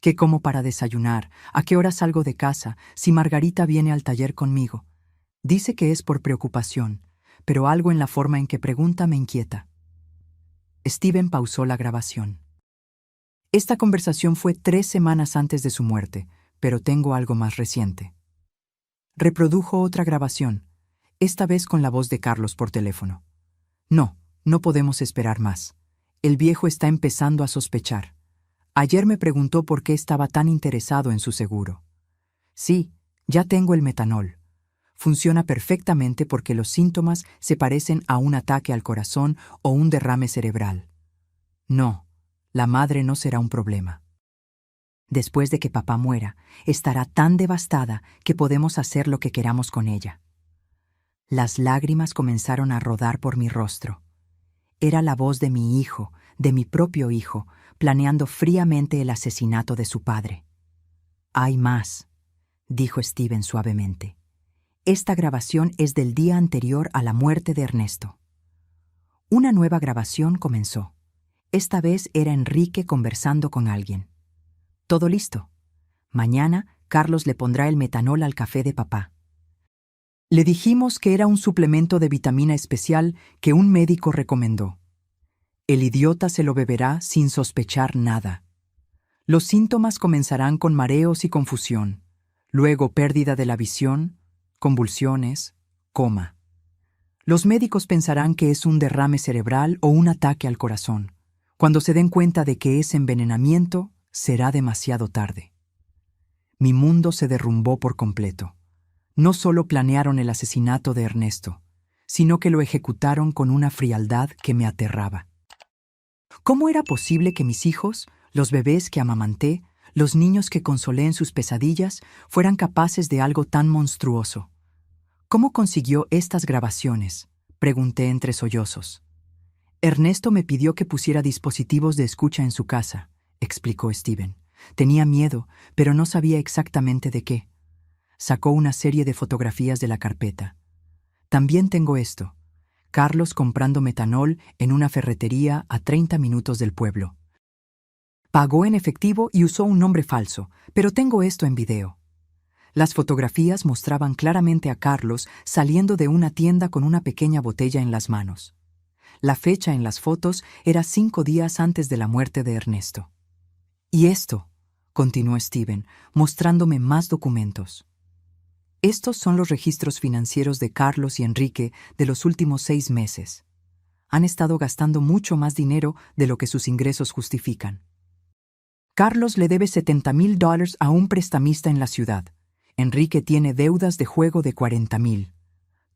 qué como para desayunar, a qué hora salgo de casa, si Margarita viene al taller conmigo. Dice que es por preocupación, pero algo en la forma en que pregunta me inquieta. Steven pausó la grabación. Esta conversación fue 3 semanas antes de su muerte, pero tengo algo más reciente. Reprodujo otra grabación, esta vez con la voz de Carlos por teléfono. No, no podemos esperar más. El viejo está empezando a sospechar. Ayer me preguntó por qué estaba tan interesado en su seguro. Sí, ya tengo el metanol. Funciona perfectamente porque los síntomas se parecen a un ataque al corazón o un derrame cerebral. No, la madre no será un problema. Después de que papá muera, estará tan devastada que podemos hacer lo que queramos con ella. Las lágrimas comenzaron a rodar por mi rostro. Era la voz de mi hijo, de mi propio hijo, planeando fríamente el asesinato de su padre. Hay más, dijo Steven suavemente. Esta grabación es del día anterior a la muerte de Ernesto. Una nueva grabación comenzó. Esta vez era Enrique conversando con alguien. Todo listo. Mañana Carlos le pondrá el metanol al café de papá. Le dijimos que era un suplemento de vitamina especial que un médico recomendó. El idiota se lo beberá sin sospechar nada. Los síntomas comenzarán con mareos y confusión, luego pérdida de la visión, convulsiones, coma. Los médicos pensarán que es un derrame cerebral o un ataque al corazón. Cuando se den cuenta de que es envenenamiento, será demasiado tarde. Mi mundo se derrumbó por completo. No solo planearon el asesinato de Ernesto, sino que lo ejecutaron con una frialdad que me aterraba. ¿Cómo era posible que mis hijos, los bebés que amamanté, los niños que consolé en sus pesadillas, fueran capaces de algo tan monstruoso? ¿Cómo consiguió estas grabaciones?, pregunté entre sollozos. Ernesto me pidió que pusiera dispositivos de escucha en su casa, explicó Steven. Tenía miedo, pero no sabía exactamente de qué. Sacó una serie de fotografías de la carpeta. También tengo esto. Carlos comprando metanol en una ferretería a 30 minutos del pueblo. Pagó en efectivo y usó un nombre falso, pero tengo esto en video. Las fotografías mostraban claramente a Carlos saliendo de una tienda con una pequeña botella en las manos. La fecha en las fotos era 5 días antes de la muerte de Ernesto. Y esto, continuó Steven, mostrándome más documentos. Estos son los registros financieros de Carlos y Enrique de los últimos 6 meses. Han estado gastando mucho más dinero de lo que sus ingresos justifican. Carlos le debe $70,000 a un prestamista en la ciudad. Enrique tiene deudas de juego de $40,000.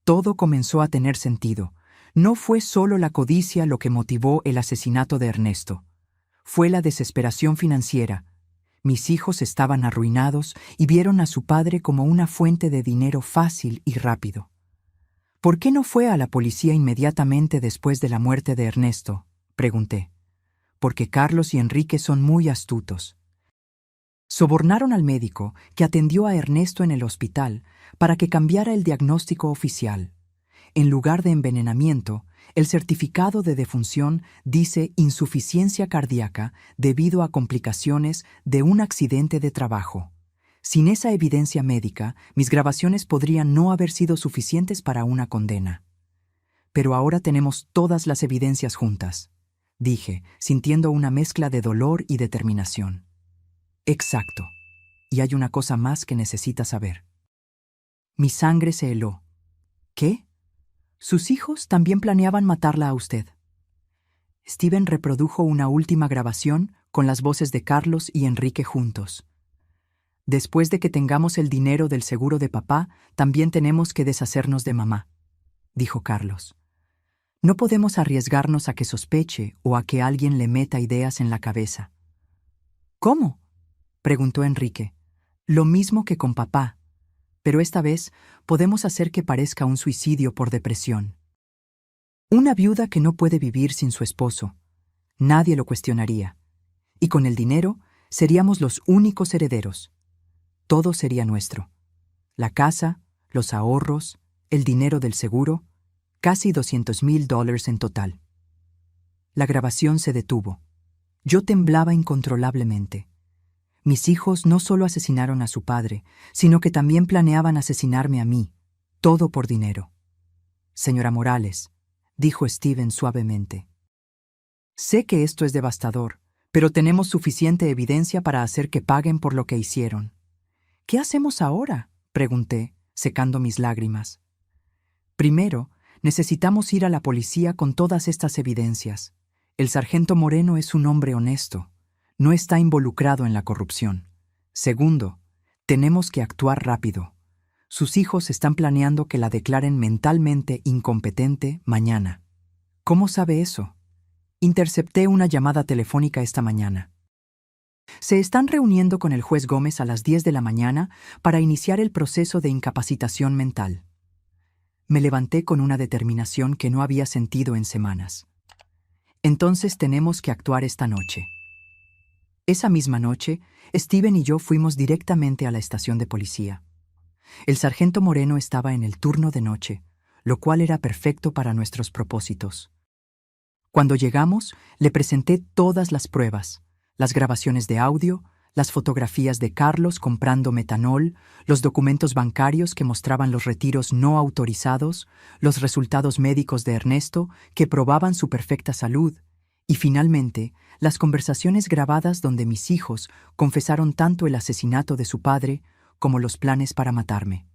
Todo comenzó a tener sentido. No fue solo la codicia lo que motivó el asesinato de Ernesto. Fue la desesperación financiera. Mis hijos estaban arruinados y vieron a su padre como una fuente de dinero fácil y rápido. ¿Por qué no fue a la policía inmediatamente después de la muerte de Ernesto?, pregunté. Porque Carlos y Enrique son muy astutos. Sobornaron al médico que atendió a Ernesto en el hospital para que cambiara el diagnóstico oficial. En lugar de envenenamiento, el certificado de defunción dice insuficiencia cardíaca debido a complicaciones de un accidente de trabajo. Sin esa evidencia médica, mis grabaciones podrían no haber sido suficientes para una condena. Pero ahora tenemos todas las evidencias juntas, dije, sintiendo una mezcla de dolor y determinación. Exacto. Y hay una cosa más que necesitas saber. Mi sangre se heló. ¿Qué? Sus hijos también planeaban matarla a usted. Steven reprodujo una última grabación con las voces de Carlos y Enrique juntos. Después de que tengamos el dinero del seguro de papá, también tenemos que deshacernos de mamá, dijo Carlos. No podemos arriesgarnos a que sospeche o a que alguien le meta ideas en la cabeza. ¿Cómo?, preguntó Enrique. Lo mismo que con papá. Pero esta vez podemos hacer que parezca un suicidio por depresión. Una viuda que no puede vivir sin su esposo. Nadie lo cuestionaría. Y con el dinero seríamos los únicos herederos. Todo sería nuestro. La casa, los ahorros, el dinero del seguro, casi $200,000 en total. La grabación se detuvo. Yo temblaba incontrolablemente. Mis hijos no solo asesinaron a su padre, sino que también planeaban asesinarme a mí, todo por dinero. Señora Morales, dijo Steven suavemente. Sé que esto es devastador, pero tenemos suficiente evidencia para hacer que paguen por lo que hicieron. ¿Qué hacemos ahora?, pregunté, secando mis lágrimas. Primero, necesitamos ir a la policía con todas estas evidencias. El sargento Moreno es un hombre honesto. No está involucrado en la corrupción. Segundo, tenemos que actuar rápido. Sus hijos están planeando que la declaren mentalmente incompetente mañana. ¿Cómo sabe eso? Intercepté una llamada telefónica esta mañana. Se están reuniendo con el juez Gómez a las 10 de la mañana para iniciar el proceso de incapacitación mental. Me levanté con una determinación que no había sentido en semanas. Entonces tenemos que actuar esta noche. Esa misma noche, Steven y yo fuimos directamente a la estación de policía. El sargento Moreno estaba en el turno de noche, lo cual era perfecto para nuestros propósitos. Cuando llegamos, le presenté todas las pruebas, las grabaciones de audio, las fotografías de Carlos comprando metanol, los documentos bancarios que mostraban los retiros no autorizados, los resultados médicos de Ernesto que probaban su perfecta salud, y finalmente, las conversaciones grabadas donde mis hijos confesaron tanto el asesinato de su padre como los planes para matarme.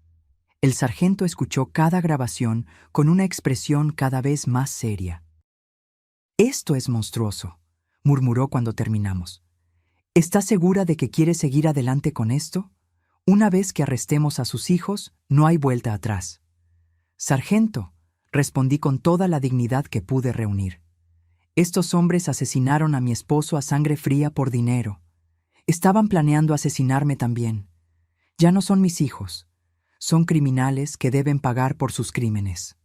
El sargento escuchó cada grabación con una expresión cada vez más seria. «Esto es monstruoso», murmuró cuando terminamos. «¿Estás segura de que quiere seguir adelante con esto? Una vez que arrestemos a sus hijos, no hay vuelta atrás». «Sargento», respondí con toda la dignidad que pude reunir. «Estos hombres asesinaron a mi esposo a sangre fría por dinero. Estaban planeando asesinarme también. Ya no son mis hijos. Son criminales que deben pagar por sus crímenes».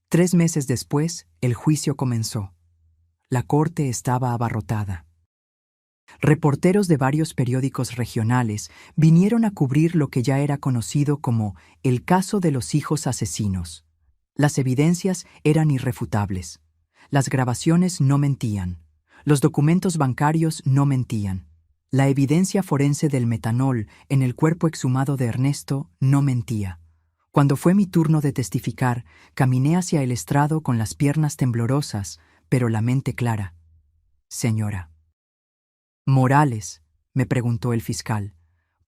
3 meses después, el juicio comenzó. La corte estaba abarrotada. Reporteros de varios periódicos regionales vinieron a cubrir lo que ya era conocido como el caso de los hijos asesinos. Las evidencias eran irrefutables. Las grabaciones no mentían. Los documentos bancarios no mentían. La evidencia forense del metanol en el cuerpo exhumado de Ernesto no mentía. Cuando fue mi turno de testificar, caminé hacia el estrado con las piernas temblorosas, pero la mente clara. «Señora Morales», me preguntó el fiscal,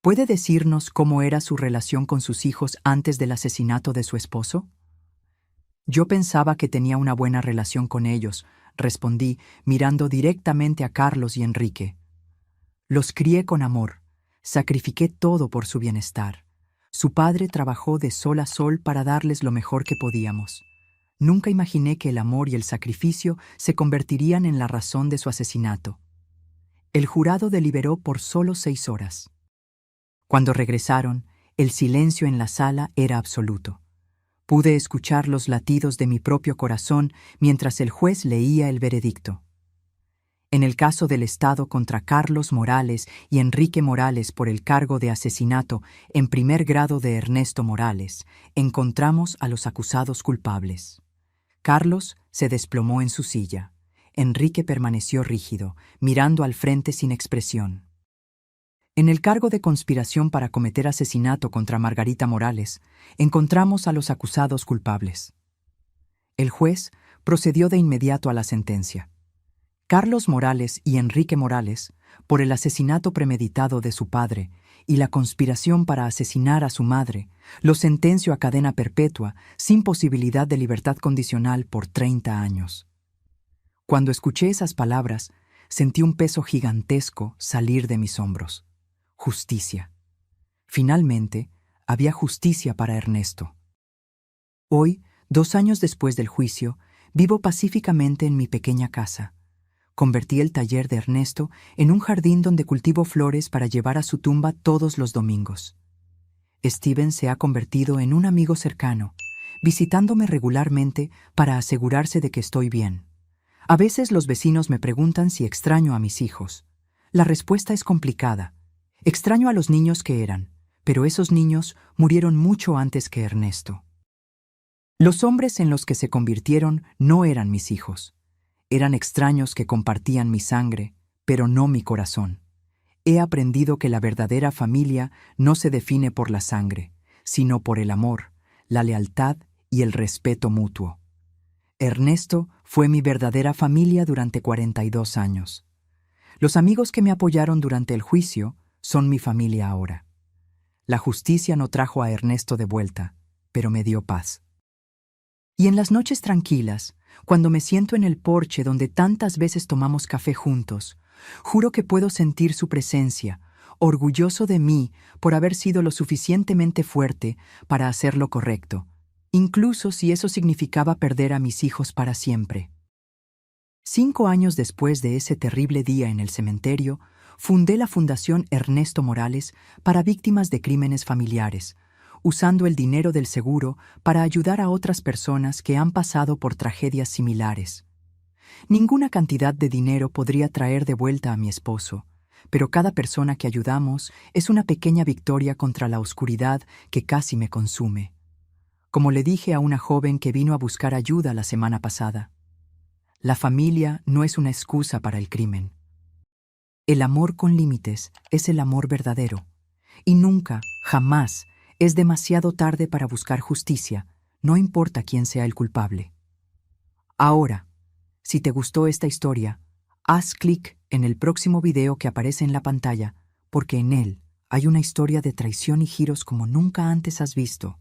«¿puede decirnos cómo era su relación con sus hijos antes del asesinato de su esposo?» «Yo pensaba que tenía una buena relación con ellos», respondí, mirando directamente a Carlos y Enrique. «Los crié con amor, sacrifiqué todo por su bienestar. Su padre trabajó de sol a sol para darles lo mejor que podíamos. Nunca imaginé que el amor y el sacrificio se convertirían en la razón de su asesinato». El jurado deliberó por solo 6 horas. Cuando regresaron, el silencio en la sala era absoluto. Pude escuchar los latidos de mi propio corazón mientras el juez leía el veredicto. En el caso del Estado contra Carlos Morales y Enrique Morales por el cargo de asesinato en primer grado de Ernesto Morales, encontramos a los acusados culpables. Carlos se desplomó en su silla. Enrique permaneció rígido, mirando al frente sin expresión. En el cargo de conspiración para cometer asesinato contra Margarita Morales, encontramos a los acusados culpables. El juez procedió de inmediato a la sentencia. Carlos Morales y Enrique Morales, por el asesinato premeditado de su padre y la conspiración para asesinar a su madre, los sentenció a cadena perpetua sin posibilidad de libertad condicional por 30 años. Cuando escuché esas palabras, sentí un peso gigantesco salir de mis hombros. Justicia. Finalmente, había justicia para Ernesto. Hoy, 2 años después del juicio, vivo pacíficamente en mi pequeña casa. Convertí el taller de Ernesto en un jardín donde cultivo flores para llevar a su tumba todos los domingos. Steven se ha convertido en un amigo cercano, visitándome regularmente para asegurarse de que estoy bien. A veces los vecinos me preguntan si extraño a mis hijos. La respuesta es complicada. Extraño a los niños que eran, pero esos niños murieron mucho antes que Ernesto. Los hombres en los que se convirtieron no eran mis hijos. Eran extraños que compartían mi sangre, pero no mi corazón. He aprendido que la verdadera familia no se define por la sangre, sino por el amor, la lealtad y el respeto mutuo. Ernesto fue mi verdadera familia durante 42 años. Los amigos que me apoyaron durante el juicio son mi familia ahora. La justicia no trajo a Ernesto de vuelta, pero me dio paz. Y en las noches tranquilas, cuando me siento en el porche donde tantas veces tomamos café juntos, juro que puedo sentir su presencia, orgulloso de mí por haber sido lo suficientemente fuerte para hacer lo correcto, incluso si eso significaba perder a mis hijos para siempre. 5 años después de ese terrible día en el cementerio, fundé la Fundación Ernesto Morales para víctimas de crímenes familiares, usando el dinero del seguro para ayudar a otras personas que han pasado por tragedias similares. Ninguna cantidad de dinero podría traer de vuelta a mi esposo, pero cada persona que ayudamos es una pequeña victoria contra la oscuridad que casi me consume. Como le dije a una joven que vino a buscar ayuda la semana pasada, la familia no es una excusa para el crimen. El amor con límites es el amor verdadero, y nunca, jamás, es demasiado tarde para buscar justicia, no importa quién sea el culpable. Ahora, si te gustó esta historia, haz clic en el próximo video que aparece en la pantalla, porque en él hay una historia de traición y giros como nunca antes has visto.